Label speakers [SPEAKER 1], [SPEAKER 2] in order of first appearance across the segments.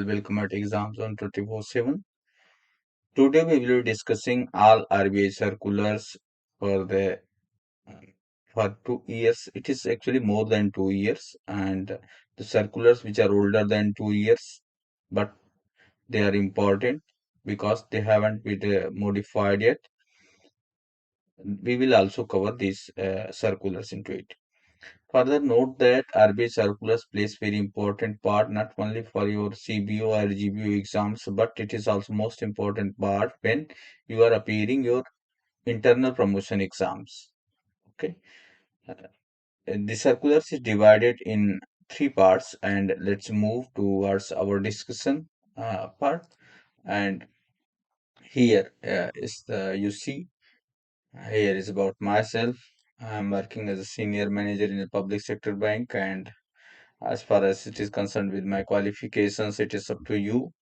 [SPEAKER 1] welcome at Exams on 24/7. Today we will be discussing all RBI circulars for the for 2 years. It is actually more than 2 years, and the circulars which are older than 2 years, but they are important because they haven't been modified yet. We will also cover these circulars into it. Further note that RBI circulars plays very important part not only for your CBO or GBO exams, but it is also most important part when you are appearing your internal promotion exams. Okay, the circulars is divided in three parts, and let's move towards our discussion part. And here is the you see here is about myself. I'm working as a senior manager in a public sector bank, and as far as it is concerned with my qualifications, it is up to you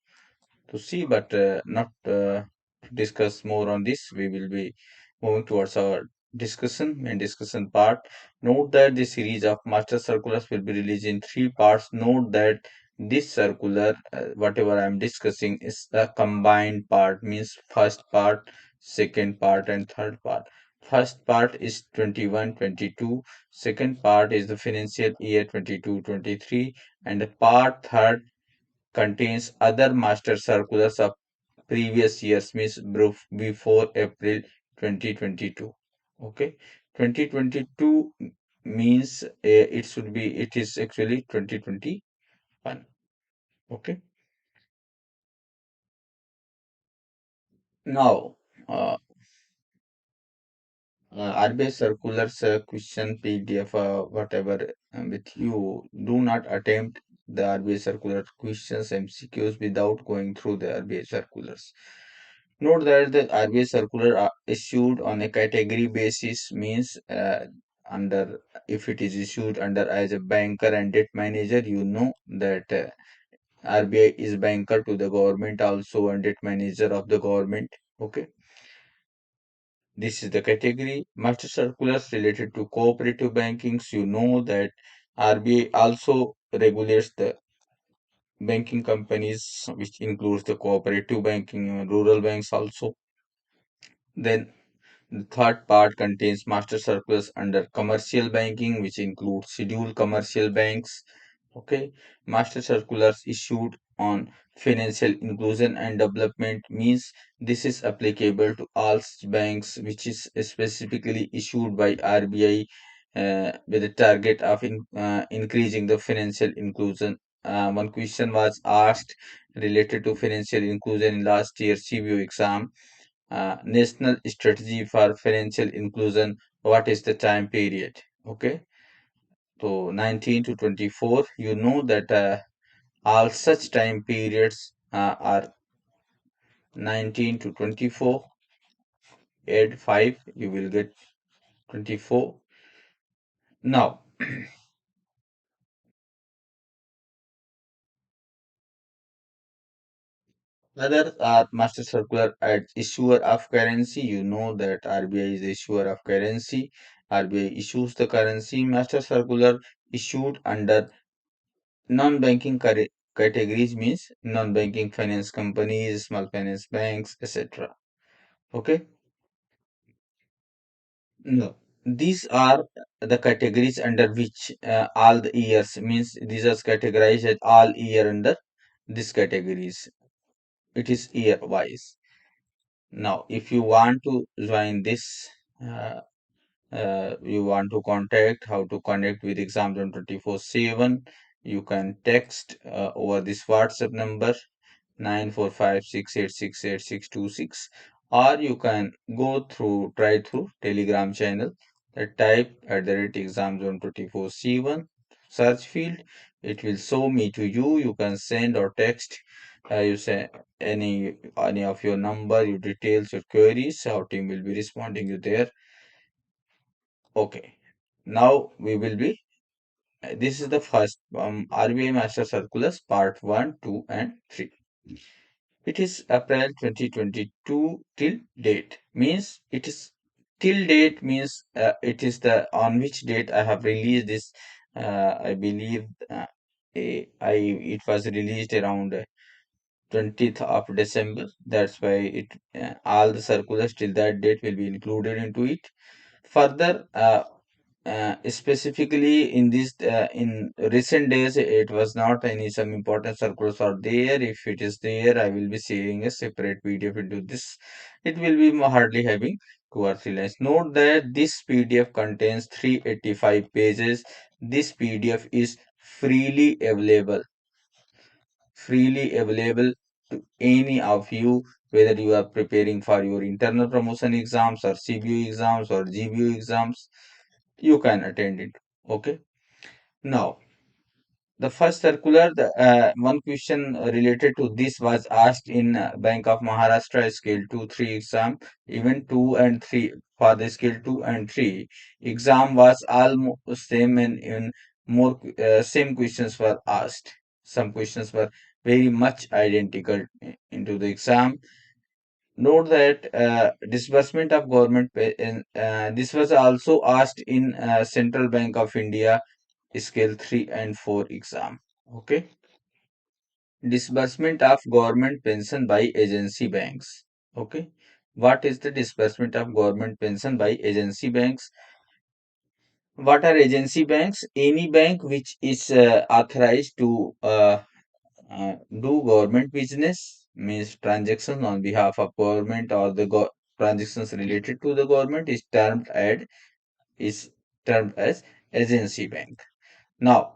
[SPEAKER 1] to see, but not to discuss more on this. We will be moving towards our main discussion part. Note that the series of master circulars will be released in three parts. Note that this circular, whatever I am discussing, is a combined part, means first part, second part, and third part. First part is 21-22, second part is the financial year 22-23, and the part third contains other master circulars of previous years, means before April 2022. Okay, 2022 means it is actually 2021. Okay, now uh, RBI circulars question PDF whatever with you. Do not attempt the RBI circular questions MCQs without going through the RBI circulars. Note that the RBI circular are issued on a category basis, means under if it is issued under as a banker and debt manager, you know that RBI is banker to the government also and debt manager of the government. Okay, this is the category. Master circulars related to cooperative bankings. You know that RBI also regulates the banking companies, which includes the cooperative banking, rural banks also. Then the third part contains master circulars under commercial banking, which includes scheduled commercial banks. Okay, master circulars issued on financial inclusion and development, means this is applicable to all such banks which is specifically issued by RBI with the target of increasing the financial inclusion. One question was asked related to financial inclusion in last year's CBO exam. National strategy for financial inclusion, what is the time period? Okay, so 19 to 24, you know that all such time periods are 19 to 24. Add 5, you will get 24. Now others are master circular at issuer of currency. You know that RBI is the issuer of currency. RBI issues the currency. Master circular issued under non-banking categories, means non-banking finance companies, small finance banks, etc. Okay. No, these are the categories under which all the years, means these are categorized as all year under these categories. It is year wise. Now, if you want to join this, uh, you want to contact, how to connect with exam 24/7, you can text over this WhatsApp number 9456868626, or you can try through Telegram channel, that type @exam zone 24/7 search field. It will show me to you. You can send or text, you say any of your number, your details, your queries. Our team will be responding you there. Okay, now we will be this is the first RBI master circulars part 1, 2 and 3. It is April 2022 till date, means it is till date, means it is the on which date I have released this. I believe it was released around 20th of December. That's why it all the circulars till that date will be included into it. Further, specifically in this in recent days, it was not any some important circulars are there. If it is there, I will be sharing a separate PDF into this. It will be hardly having 2 or 3 lines. Note that this PDF contains 385 pages. This PDF is freely available to any of you, whether you are preparing for your internal promotion exams or CBO exams or GBO exams, you can attend it. Okay. Now, the first circular, the one question related to this was asked in Bank of Maharashtra Scale 2-3 exam. Even 2 and 3 for the Scale 2 and 3 exam was almost same, and in more same questions were asked. Some questions were very much identical into the exam. Note that disbursement of government pay, this was also asked in Central Bank of India Scale 3 and 4 exam. Okay. Disbursement of government pension by agency banks. Okay. What is the disbursement of government pension by agency banks? What are agency banks? Any bank which is authorized to do government business, means transactions on behalf of government, or the transactions related to the government, is termed as agency bank. Now,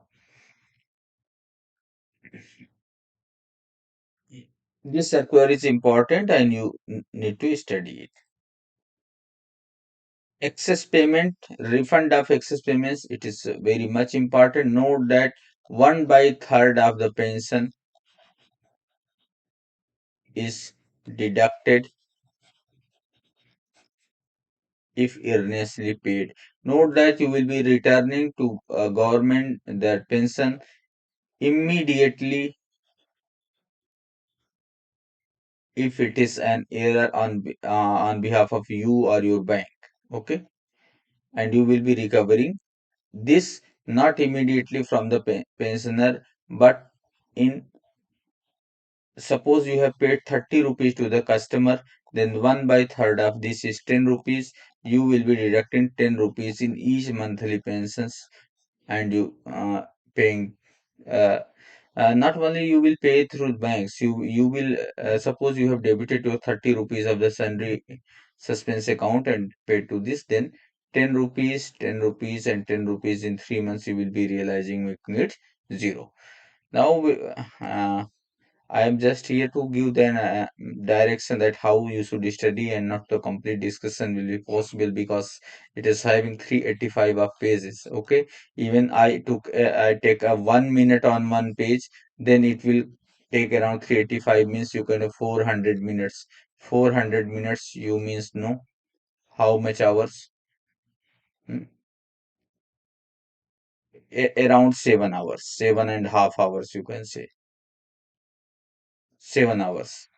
[SPEAKER 1] this circular is important and you need to study it. Excess payment, refund of excess payments, it is very much important. Note that 1/3 of the pension is deducted if erroneously paid. Note that you will be returning to government that pension immediately if it is an error on behalf of you or your bank. Okay, and you will be recovering this not immediately from the pensioner, but in, suppose you have paid 30 rupees to the customer, then 1/3 of this is 10 rupees. You will be deducting 10 rupees in each monthly pensions, and you paying. Uh, Not only you will pay through banks, you will suppose you have debited your 30 rupees of the sundry suspense account and paid to this, then 10 rupees, 10 rupees, and 10 rupees in 3 months you will be realizing, making it zero. Now, I am just here to give the direction that how you should study, and not the complete discussion will be possible because it is having 385 of pages. Okay, even I take a 1 minute on one page, then it will take around 385, means you can have 400 minutes. 400 minutes you means no, how much hours? Hmm, around 7 hours, 7.5 hours you can say. 7 hours.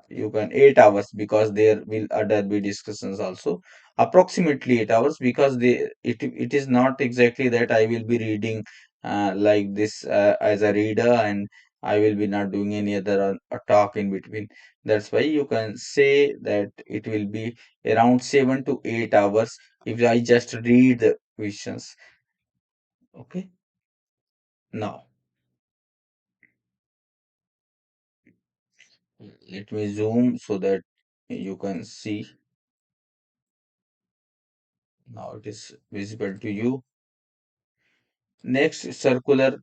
[SPEAKER 1] You can 8 hours because there will other be discussions also. Approximately 8 hours, because it is not exactly that I will be reading like this as a reader, and I will be not doing any other talk in between. That's why you can say that it will be around 7 to 8 hours if I just read the questions. Okay. Now let me zoom so that you can see. Now it is visible to you. Next circular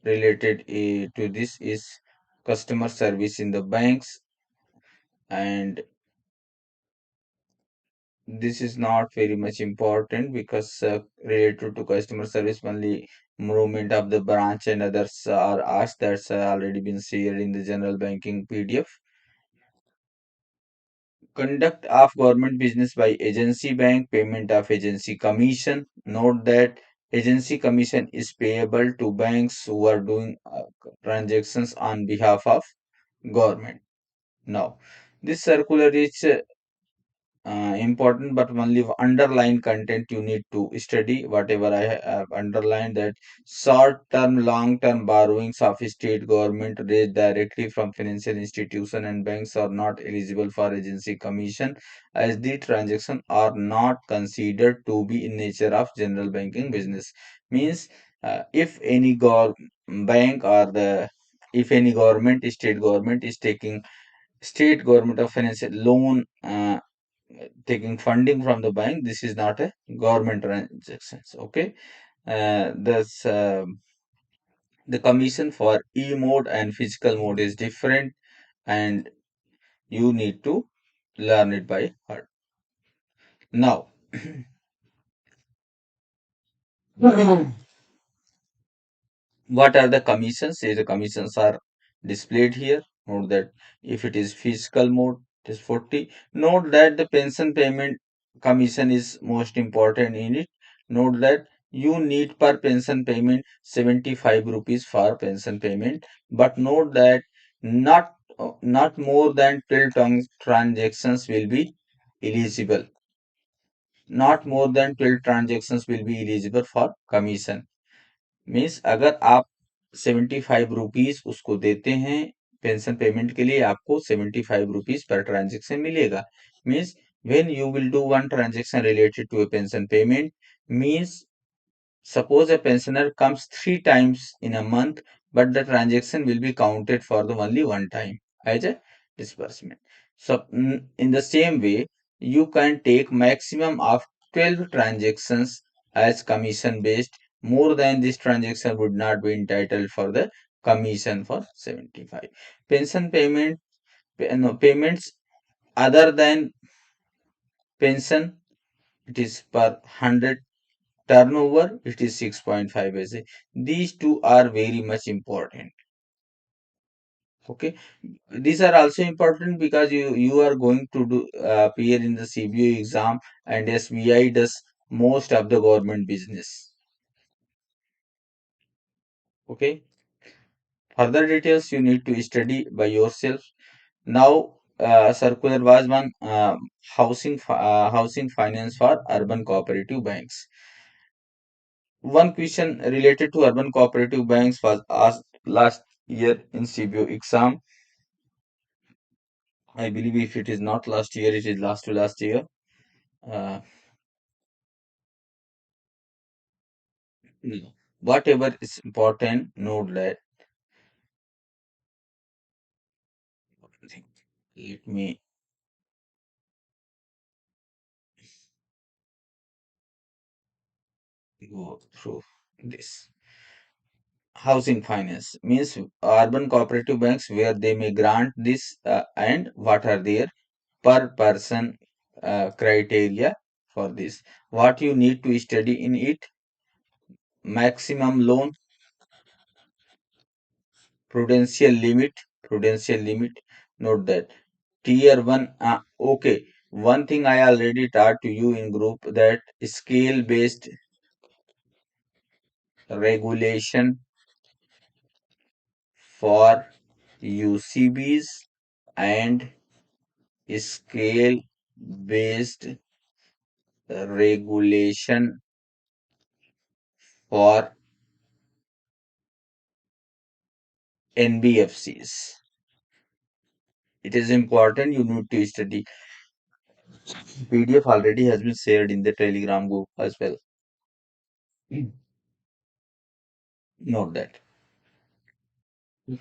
[SPEAKER 1] related to this is customer service in the banks, and this is not very much important because related to customer service only movement of the branch and others are asked. That's already been shared in the general banking PDF. Conduct of government business by agency bank, payment of agency commission. Note that agency commission is payable to banks who are doing transactions on behalf of government. Now, this circular is important, but only underline content you need to study. Whatever I have underlined, that short-term, long-term borrowings of state government raised directly from financial institution and banks are not eligible for agency commission, as the transaction are not considered to be in nature of general banking business. Means, if any bank or the if any government, state government is taking state government of financial loan, taking funding from the bank, this is not a government transactions. Okay, thus the commission for e-mode and physical mode is different, and you need to learn it by heart. Now, what are the commissions? Say the commissions are displayed here. Note that if it is physical mode, it is 40. Note that the pension payment commission is most important in it. Note that you need per pension payment 75 rupees for pension payment. But note that not more than 12 transactions will be eligible. Not more than 12 transactions will be eligible for commission. Means अगर आप 75 rupees उसको देते हैं pension payment के लिए, आपको 75 rupees per transaction मिलेगा. Means when you will do one transaction related to a pension payment, means suppose a pensioner comes 3 times in a month, but the transaction will be counted for the only one time as a disbursement. So in the same way, you can take maximum of 12 transactions as commission based. More than this transaction would not be entitled for the commission for 75. Pension no, payments other than pension, it is per 100 turnover, it is 6.5 as a. These two are very much important. Okay, these are also important because you are going to do appear in the CBO exam, and SBI does most of the government business. Okay, further details you need to study by yourself. Now, circular was one, housing finance for urban cooperative banks. One question related to urban cooperative banks was asked last year in CBO exam. I believe if it is not last year, it is last to last year. Uh, no. Whatever is important, note that. Let me go through this. Housing finance means urban cooperative banks where they may grant this, and what are their per person criteria for this. What you need to study in it: maximum loan, prudential limit. Note that tier 1. Okay, one thing I already taught to you in group, that scale based regulation for UCBs and scale based regulation for NBFCs. It is important, you need to study. PDF already has been shared in the Telegram group as well. Note that.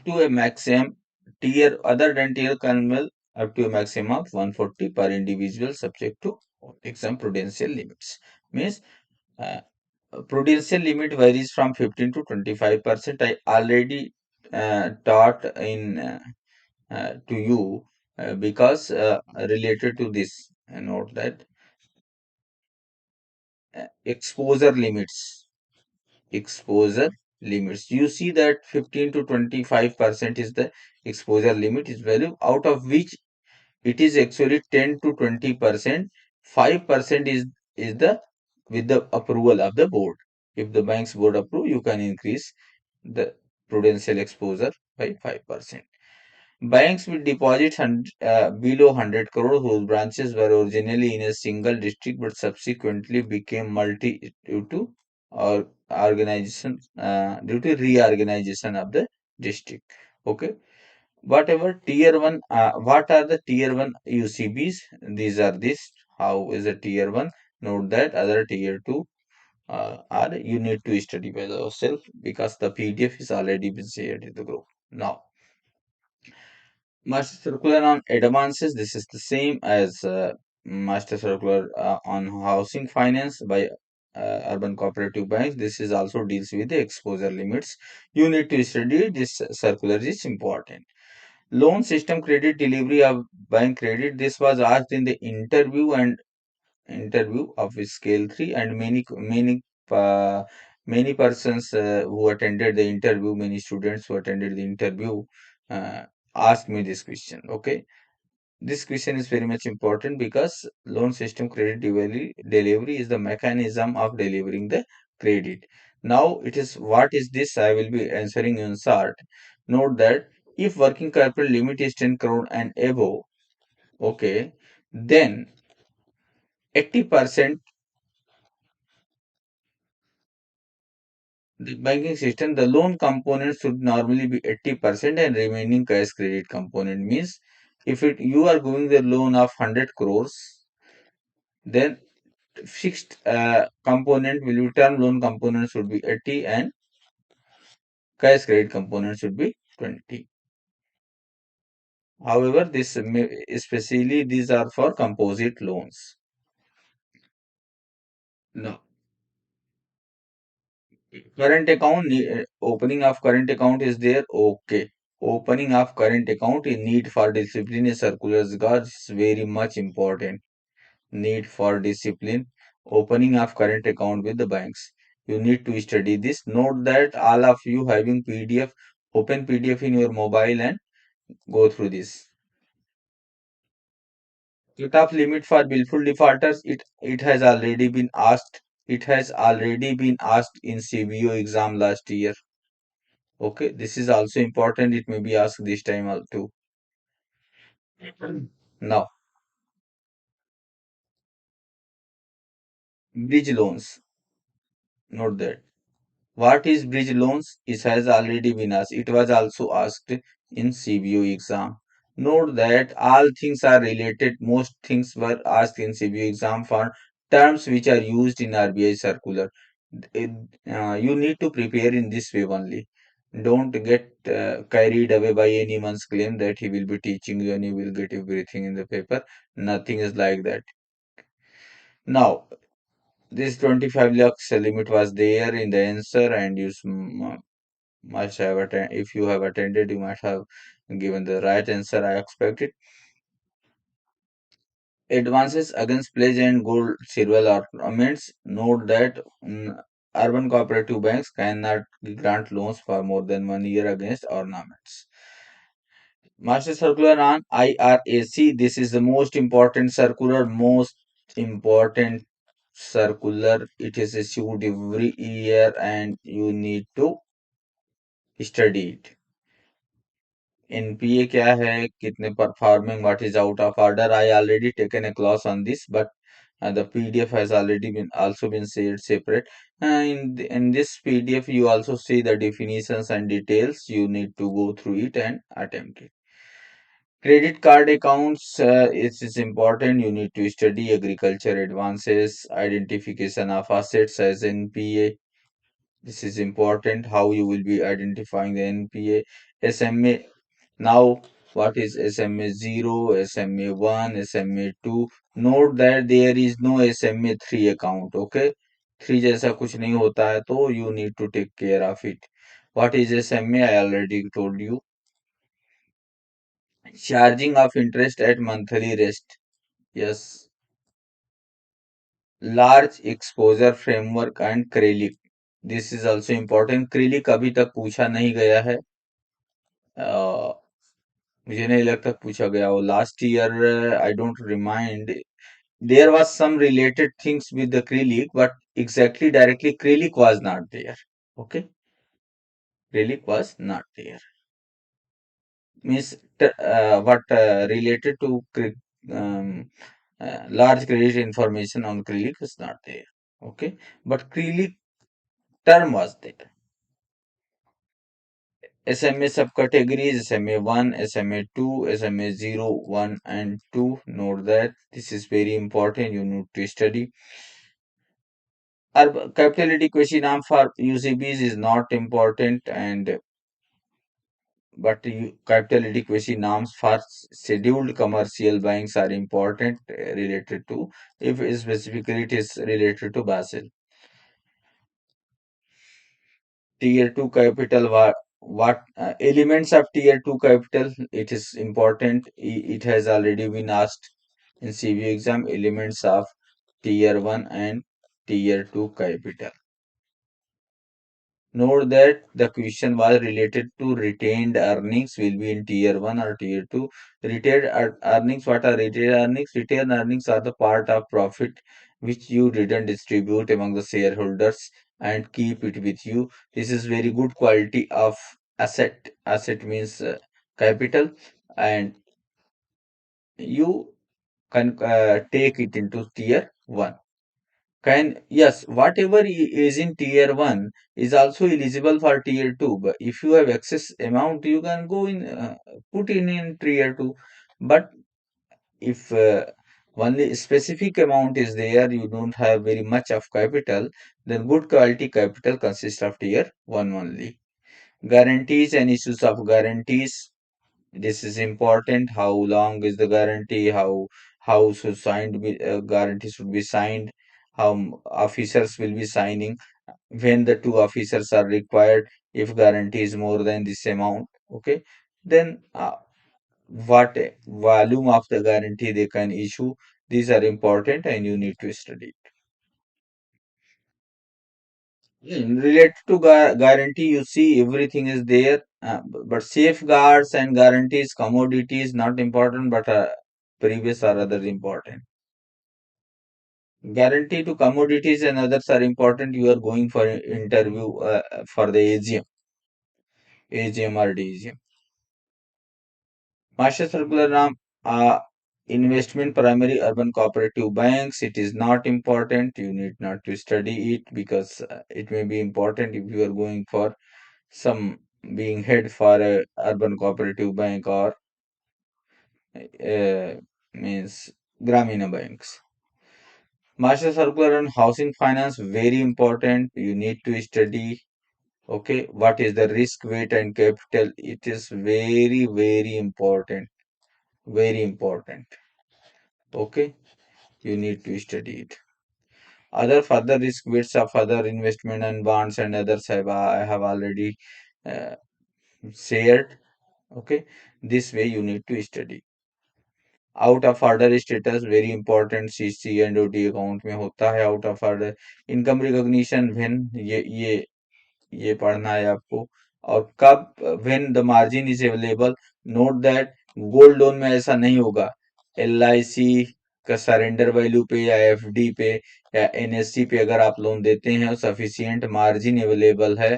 [SPEAKER 1] To a maximum, tier other than tier kernel, up to a maximum of 140 per individual, subject to exam prudential limits. Means uh, prudential limit varies from 15 to 25%. I already taught in to you, because related to this, note that exposure limits. Exposure limits. You see that 15 to 25% is the exposure limit is value, out of which it is actually 10 to 20%. 5% is the with the approval of the board. If the bank's board approve, you can increase the prudential exposure by 5%. Banks with deposits below 100 crore whose branches were originally in a single district but subsequently became multi due to organization due to reorganization of the district. Okay. Whatever tier 1, what are the tier 1 UCBs? These are this. How is a tier 1? Note that other tier 2 are you need to study by yourself because the PDF is already been shared in the group. Now, Master Circular on advances. This is the same as Master Circular on housing finance by urban cooperative banks. This is also deals with the exposure limits. You need to study this circular is important. Loan system credit delivery of bank credit. This was asked in the interview of scale 3 and uh, many persons who attended the interview, many students who attended the interview uh, asked me this question. Okay, this question is very much important because loan system credit delivery is the mechanism of delivering the credit. Now it is what is this? I will be answering in short. Note that if working capital limit is 10 crore and above, okay, then 80% the banking system, the loan component should normally be 80% and remaining cash credit component means if you are going the loan of 100 crores, then fixed component will be term loan component should be 80 and cash credit component should be 20. However, especially these are for composite loans. No. Current account, opening of current account is there. Okay. Opening of current account is need for discipline is circulars guard is very much important. Need for discipline. Opening of current account with the banks. You need to study this. Note that all of you having PDF, open PDF in your mobile and go through this. Cut-off limit for willful defaulters. It has already been asked. It has already been asked in CBO exam last year. Okay, this is also important. It may be asked this time too. Now, bridge loans. Note that. What is bridge loans? It has already been asked. It was also asked in CBO exam. Note that all things are related. Most things were asked in CBO exam for terms which are used in RBI circular. You need to prepare in this way only. Don't get carried away by anyone's claim that he will be teaching you and you will get everything in the paper. Nothing is like that. Now, this 25 lakhs limit was there in the answer, and you must have attended. If you have attended, you might have given the right answer. I expect it. Advances against pledge and gold silver ornaments. Note that urban cooperative banks cannot grant loans for more than 1 year against ornaments. Master Circular on IRAC. This is the most important circular, most important circular. It is issued every year and you need to study it. NPA क्या है, कितने performing, what is out of order. I already taken a class on this, but the PDF has already been also been shared separate. In this PDF, you also see the definitions and details. You need to go through it and attempt it. Credit card accounts is important. You need to study agriculture advances, identification of assets as NPA. This is important. How you will be identifying the NPA, SMA. Now, what is SMA 0, SMA 1, SMA 2? Note that there is no SMA 3 account. Okay, 3 जैसा कुछ नहीं होता है, तो you need to take care of it. What is SMA? I already told you. Charging of interest at monthly rest. Yes. Large exposure framework and क्रेलिक. This is also important. क्रेलिक अभी तक पूछा नहीं गया है. मुझे नहीं लगता पूछा गया हो. Last year, I don't remind. There was some related things with the acrylic, but exactly directly acrylic was not there. Okay, acrylic was not there. means what related to large credit information on credit is not there. Okay, but credit term was there. SMA subcategories SMA 1, SMA 2, SMA 0, 1 and 2. Note that this is very important. You need to study. Capital adequacy norm for UCBs is not important, and but capital adequacy norms for scheduled commercial banks are important, related to, if specifically it is related to Basel. Tier 2 capital, what elements of Tier 2 capital, it is important. It has already been asked in CV exam. Elements of Tier 1 and Tier 2 capital. Note that the question was related to retained earnings will be in Tier 1 or Tier 2. Retained earnings, what are retained earnings? Retained earnings are the part of profit which you didn't distribute among the shareholders and keep it with you. This is very good quality of asset. Asset means capital, and you can take it into Tier 1. Yes, whatever is in Tier 1 is also eligible for Tier 2. But if you have excess amount, you can go in, put in Tier 2. But if only specific amount is there, you don't have very much of capital, then good quality capital consists of Tier 1 only. Guarantees and issues of guarantees. This is important. How long is the guarantee? How should guarantee should be signed? How officers will be signing? When the two officers are required? If guarantee is more than this amount, okay, then what volume of the guarantee they can issue? These are important, and you need to study. Related to guarantee, you see everything is there, but safeguards and guarantees, commodities not important, but previous are other important. Guarantee to commodities and others are important. You are going for an interview for the AGM or DGM. Master Circular Norm, investment primary urban cooperative banks. It is not important. You need not to study it, because it may be important if you are going for some being head for a urban cooperative bank, or means Gramina banks. Master Circular on housing finance, very important. You need to study. Okay, what is the risk weight and capital? It is very, very important. Very important. Okay, you need to study it. Other further risk weights of other investment and bonds and others I have already uh, shared. Okay, this way you need to study. Out of order status very important, CC and OT account में होता है out of order. Income recognition when, ये पढ़ना है आपको। और कब, when the margin is available. Note that gold loan में ऐसा नहीं होगा। एल आई सी का सरेंडर वैल्यू पे या एफडी पे या एनएससी पे अगर आप लोन देते हैं और सफिशियंट मार्जिन अवेलेबल है,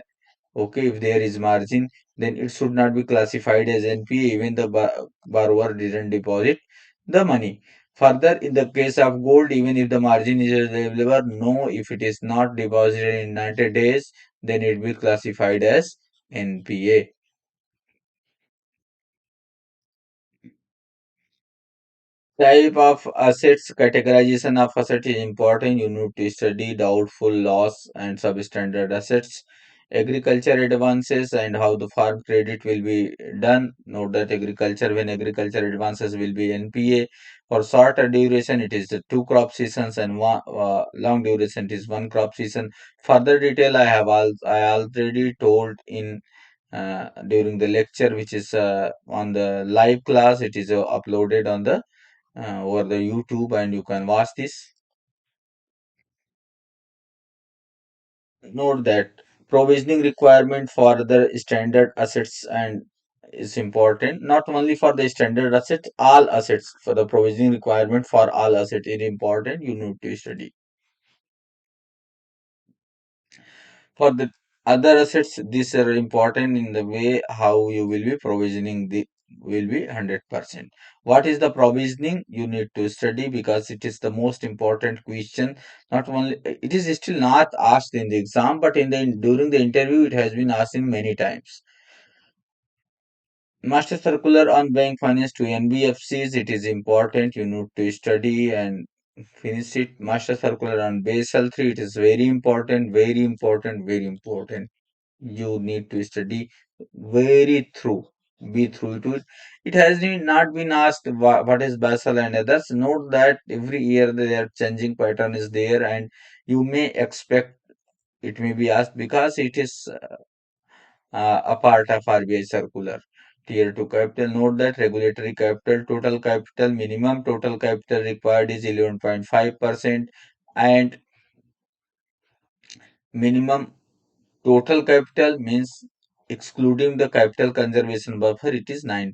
[SPEAKER 1] okay, if there is margin, then it should not be classified as NPA even the borrower didn't deposit the money. Further, in the case of gold, even if the margin is available, no, if it is not deposited in 90 days, then it will be classified as NPA. Type of assets, categorization of asset is important. You need to study doubtful loss and substandard assets, agriculture advances and how the farm credit will be done. Note that agriculture, when agriculture advances will be NPA. For shorter duration, it is the 2 crop seasons, and long duration it is 1 crop season. Further detail I already told in during the lecture, which is on the live class. It is uploaded on the over the YouTube, and you can watch this. Note that provisioning requirement for the standard assets and is important. Not only for the standard assets, all assets, for the provisioning requirement for all assets is important. You need to study. For the other assets, these are important in the way how you will be provisioning will be 100%. What is the provisioning? You need to study because it is the most important question. Not only it is still not asked in the exam, but in the during the interview it has been asked in many times. Master circular on bank finance to NBFCs. It is important. You need to study and finish it. Master circular on Basel 3. It is very important. Very important. Very important. You need to study very through. Be through to it. It has not been asked what is Basel and others. Note that every year their changing pattern is there, and you may expect it may be asked because it is a part of RBI circular. Tier 2 capital, note that regulatory capital, total capital, minimum total capital required is 11.5%, and minimum total capital means excluding the capital conservation buffer, it is 9%.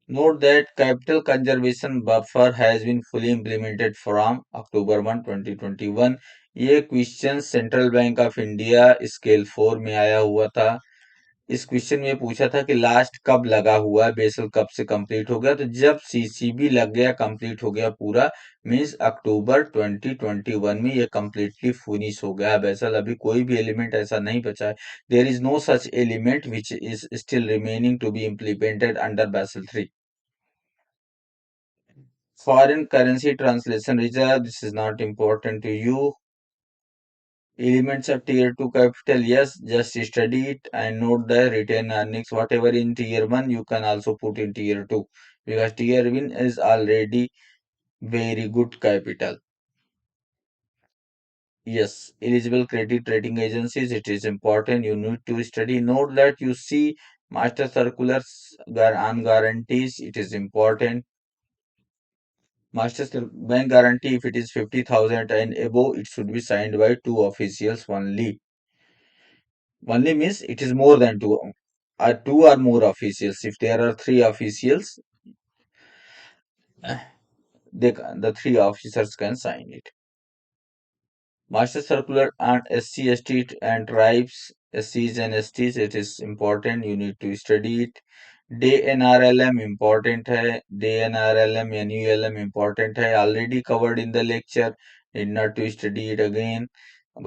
[SPEAKER 1] Note that capital conservation buffer has been fully implemented from October 1, 2021. ये question central bank of India scale 4 में आया हुआ था. इस question में पूछा था कि लास्ट कब लगा हुआ है, बेसल कब से कंप्लीट हो गया. तो जब सीसीबी लग गया, कंप्लीट हो गया पूरा, मींस अक्टूबर 2021 में ये कंप्लीटली फिनिश हो गया है बेसल. अभी कोई भी एलिमेंट ऐसा नहीं बचा है. There is no such element which is still remaining to be implemented under Basel 3. Foreign currency translation reserve, this is not important to you. Elements of tier 2 capital, yes, just study it and note the retained earnings. Whatever in tier 1, you can also put in tier 2 because tier 1 is already very good capital. Yes, eligible credit rating agencies, it is important. You need to study. Note that you see master circulars on guarantees, it is important. Master bank guarantee, if it is 50,000 and above, it should be signed by two officials only. Only means it is more than two. Two or more officials. If there are three officials, the three officers can sign it. Master circular on SC, ST and tribes, SCs and STs, it is important. You need to study it. Day NRLM important है. Day NRLM NULM important है. Already covered in the lecture. Need not to study it again,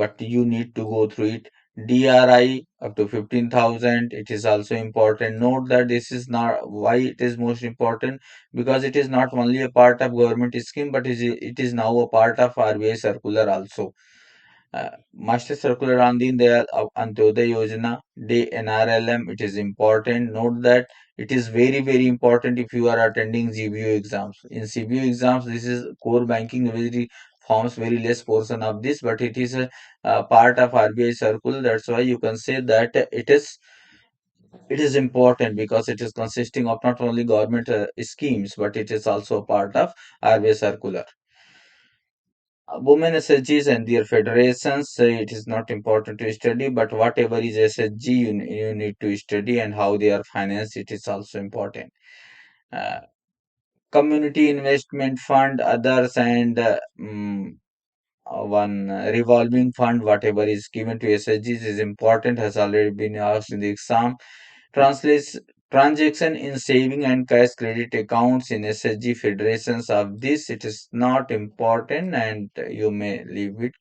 [SPEAKER 1] but you need to go through it. DRI up to 15,000. It is also important. Note that this is not why it is most important, because it is not only a part of government scheme, but it is now a part of RBI circular also. Master circular on the Antyodaya Yojana, Day NRLM, it is important. Note that it is very, very important if you are attending GBO exams. In CBO exams, this is core banking, very forms very less portion of this, but it is a part of RBI circle. That's why you can say that it is important because it is consisting of not only government schemes, but it is also a part of RBI circular. Women SHGs and their federations, it is not important to study, but whatever is SHG, you need to study, and how they are financed, it is also important. Uh, Community investment fund, others, and one revolving fund, whatever is given to SHGs is important, has already been asked in the exam. Translates transaction in saving and cash credit accounts in SHG federations of this, it is not important and you may leave it.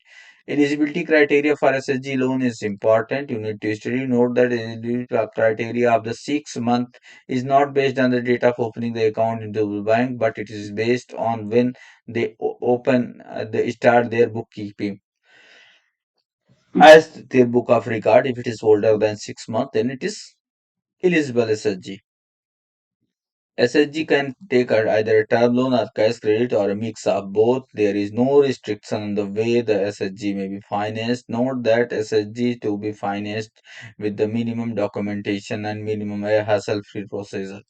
[SPEAKER 1] Eligibility criteria for SHG loan is important. You need to study. Note that eligibility criteria of the 6 month is not based on the date of opening the account into the bank, but it is based on when they open, they start their bookkeeping. As their book of record, if it is older than 6 months, then it is eligible SHG. SHG can take either a term loan or cash credit or a mix of both. There is no restriction on the way the SHG may be financed. Note that SHG to be financed with the minimum documentation and minimum hassle-free procedure.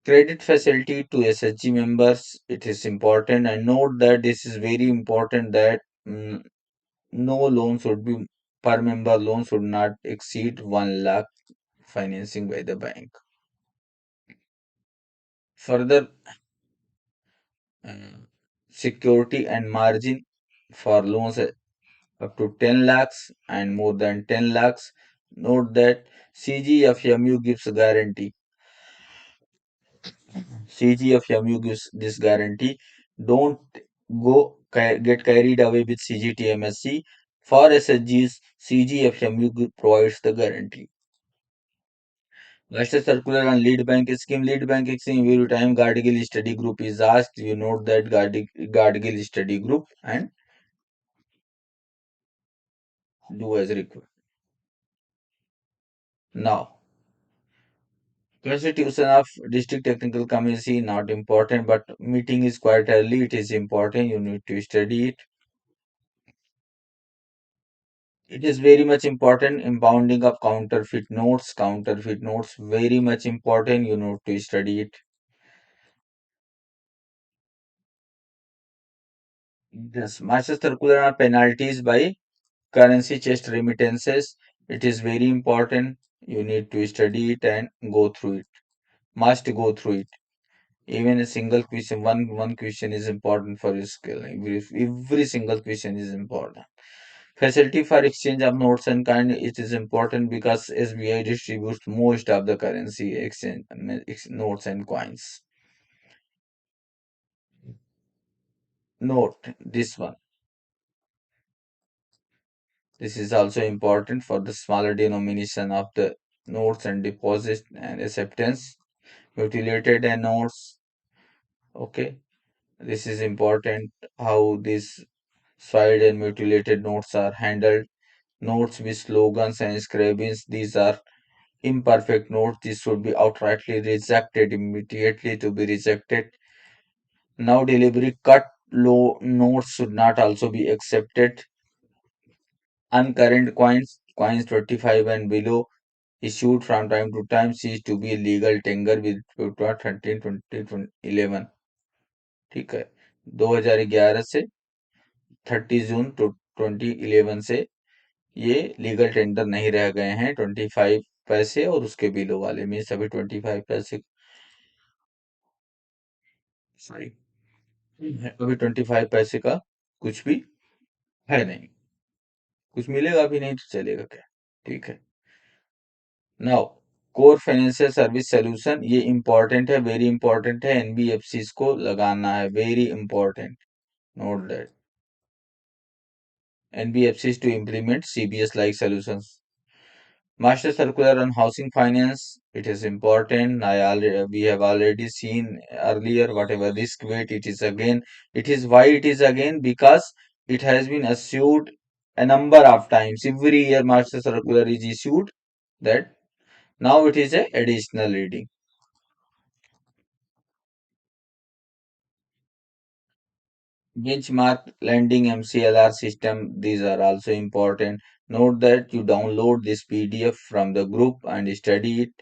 [SPEAKER 1] Credit facility to SHG members, it is important, and note that this is very important that no loan should be per member loan should not exceed 1 lakh financing by the bank. Further, uh, security and margin for loans up to 10 lakhs and more than 10 lakhs. Note that CGFMU gives a guarantee. CGFMU gives this guarantee. Don't get carried away with CGTMSC. For SSGs, CGFMU provides the guarantee. Master circular on lead bank scheme. Lead bank scheme every time Gardigal study group is asked. You note that Gardigal study group and do as required. Now, constitution of district technical committee not important, but meeting is quite early. It is important. You need to study it. It is very much important. Impounding of counterfeit notes. Counterfeit notes very much important. You need to study it. This master circular on penalties by currency chest remittances. It is very important. You need to study it and go through it. Must go through it. Even a single question, one question is important for your skill. Every single question is important. Facility for exchange of notes and kind, it is important because SBI distributes most of the currency exchange notes and coins. Note this one. This is also important for the smaller denomination of the notes and deposit and acceptance. Mutilated and notes. Okay, this is important how these soiled and mutilated notes are handled. Notes with slogans and engravings, these are imperfect notes. This should be outrightly rejected, immediately to be rejected. Now delivery cut low notes should not also be accepted. Uncurrent coins 25 and below issued from time to time cease to be legal tender with 13/20/11. ठीक है, 2011 से 30 जून 2011 से ये legal tender नहीं रह गए हैं 25 पैसे और उसके बिलो वाले में सभी 25 पैसे सॉरी अभी 25 पैसे का कुछ भी है नहीं, कुछ मिलेगा भी नहीं तो चलेगा क्या। ठीक है। Now core financial service solution, ये इंपॉर्टेंट है, वेरी इंपॉर्टेंट है। एनबीएफसी को लगाना है, very important. Note that NBFC to implement CBS like solutions. Master circular on housing finance, it is important. We have already seen earlier whatever risk weight it is again. It is why it is again because it has been issued a number of times. Every year master circular is issued that now it is a additional reading. Benchmark lending MCLR system, these are also important. Note that you download this PDF from the group and study it.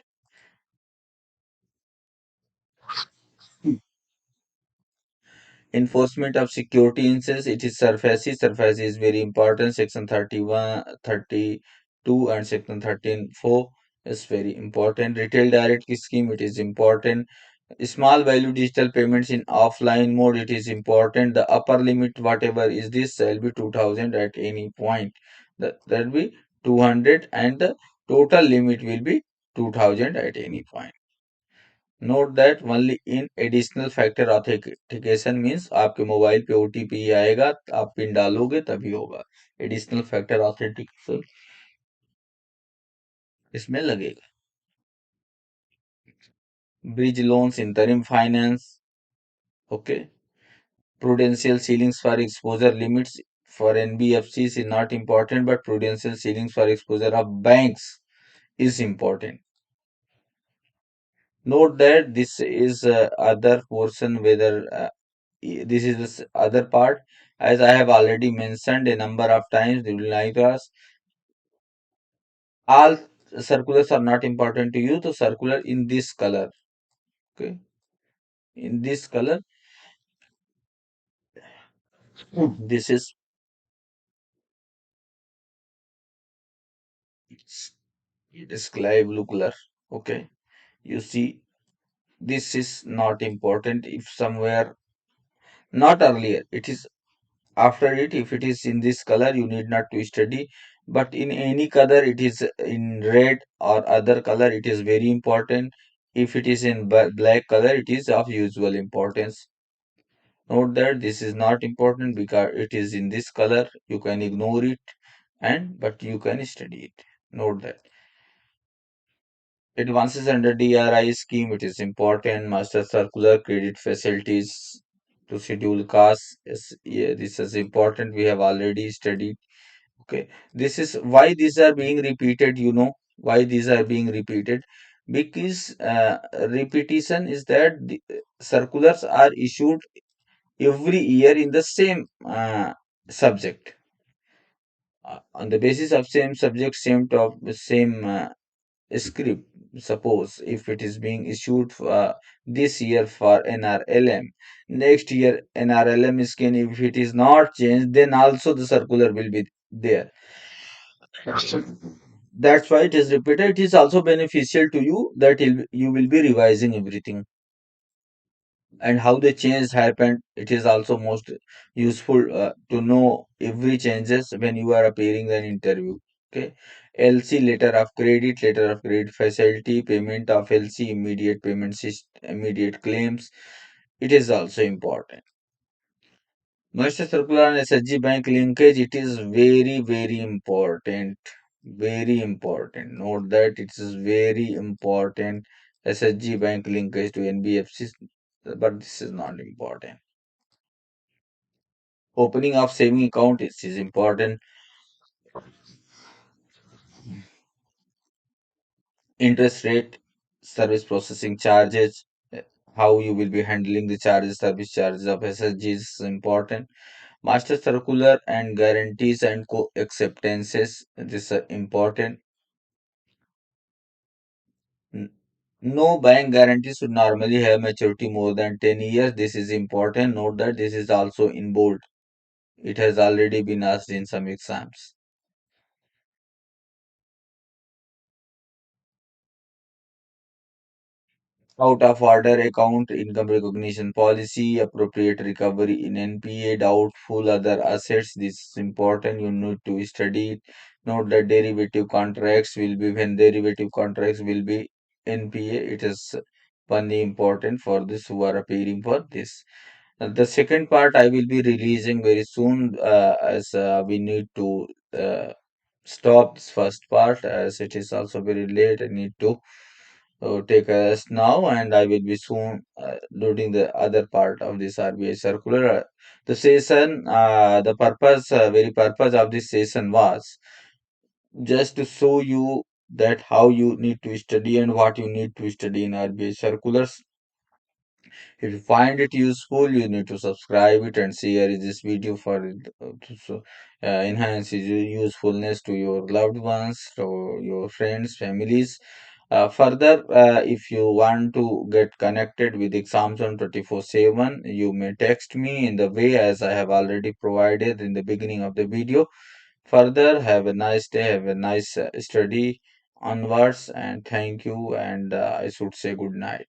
[SPEAKER 1] Enforcement of security instance, it is SURFACI. SURFACI is very important. Section 31, 32 and section 13(4) is very important. Retail direct scheme, it is important. Small value digital payments in offline mode, it is important. The upper limit, whatever is this, shall be 2000 at any point. That will be 200 and the total limit will be 2000 at any point. Note that only in additional factor authentication means आपके mobile पे OTP आएगा, आप pin डालोगे तभी होगा। Additional factor authentication इसमें लगेगा। Bridge loans, interim finance, okay. Prudential ceilings for exposure limits for NBFCs is not important, but prudential ceilings for exposure of banks is important. Note that this is other portion, whether this is the other part, as I have already mentioned a number of times during my class. All circulars are not important to you, so circular in this color, okay, in this color, this is sky blue color, okay. You see, this is not important. If somewhere, not earlier, it is after it, if it is in this color, you need not to study. but in any color it is in red or other color it is very important. If it is in black color it is of usual importance. Note that this is not important because it is in this color. You can ignore it and but you can study it. Note that. Advances under DRI scheme, it is important. Master circular credit facilities to schedule costs. Yes, yeah, this is important. We have already studied. Okay, this is why these are being repeated. You know why these are being repeated, because repetition is that the circulars are issued every year in the same subject, on the basis of same subject, same top, same script. Suppose if it is being issued this year for NRLM, next year NRLM scan, if it is not changed, then also the circular will be there. That's why it is repeated. It is also beneficial to you that you will be revising everything and how the change happened. It is also most useful to know every changes when you are appearing an interview. Okay, LC, letter of credit facility, payment of LC, immediate payment immediate claims, it is also important. Master circular and SHG bank linkage, it is very important, very important. Note that it is very important. SHG bank linkage to NBFCs, but this is not important. Opening of saving account is important. Interest rate, service processing charges, how you will be handling the charges, service charges of SSG is important. Master circular and guarantees and co-acceptances, this is important. No bank guarantee should normally have maturity more than 10 years. This is important. Note that this is also in bold. It has already been asked in some exams. Out of order account, income recognition policy, appropriate recovery in NPA, doubtful other assets. This is important. You need to study it. Note that derivative contracts will be, when derivative contracts will be NPA. It is only important for this who are appearing for this. The second part I will be releasing very soon, as we need to stop this first part as it is also very late. I need to take a rest now, and I will be soon loading the other part of this RBI circular. The session, the purpose, very purpose of this session was just to show you that how you need to study and what you need to study in RBI circulars. If you find it useful, you need to subscribe it and share this video for enhance its usefulness to your loved ones, to your friends, families. Further, if you want to get connected with Exams on 24/7, you may text me in the way as I have already provided in the beginning of the video. Further, have a nice day, have a nice study onwards, and thank you. And I should say good night.